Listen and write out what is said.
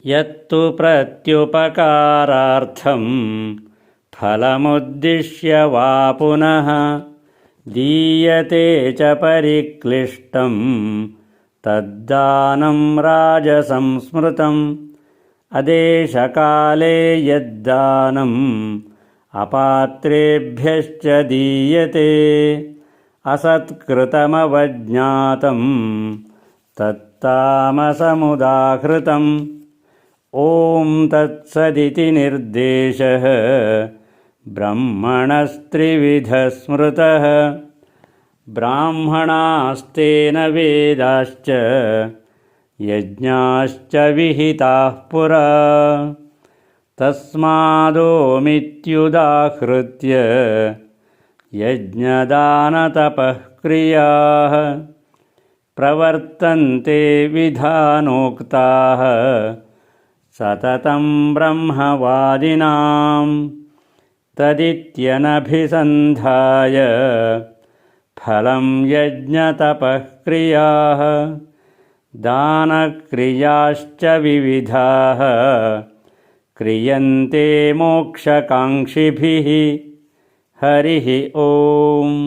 यत्तु प्रत्युपकारार्थं फलमुद्दिश्य वा पुनः दीयते च परिक्लिष्टं तद्दानं राजसंस्मृतम् अदेशकाले यद्दानम् अपात्रेभ्यश्च दीयते असत्कृतमवज्ञातं तत्तामसमुदाहृतम् ॐ तत्सदिति निर्देशः ब्रह्मणस्त्रिविधः स्मृतः ब्राह्मणास्तेन वेदाश्च यज्ञाश्च विहिताः पुरा तस्मादोमित्युदाहृत्य यज्ञदानतपः क्रियाः प्रवर्तन्ते विधानोक्ताः सततं ब्रह्मवादिनां तदित्यनभिसन्धाय फलं यज्ञतपः क्रियाः दानक्रियाश्च विविधाः क्रियन्ते मोक्षकाङ्क्षिभिः हरिः ओम्।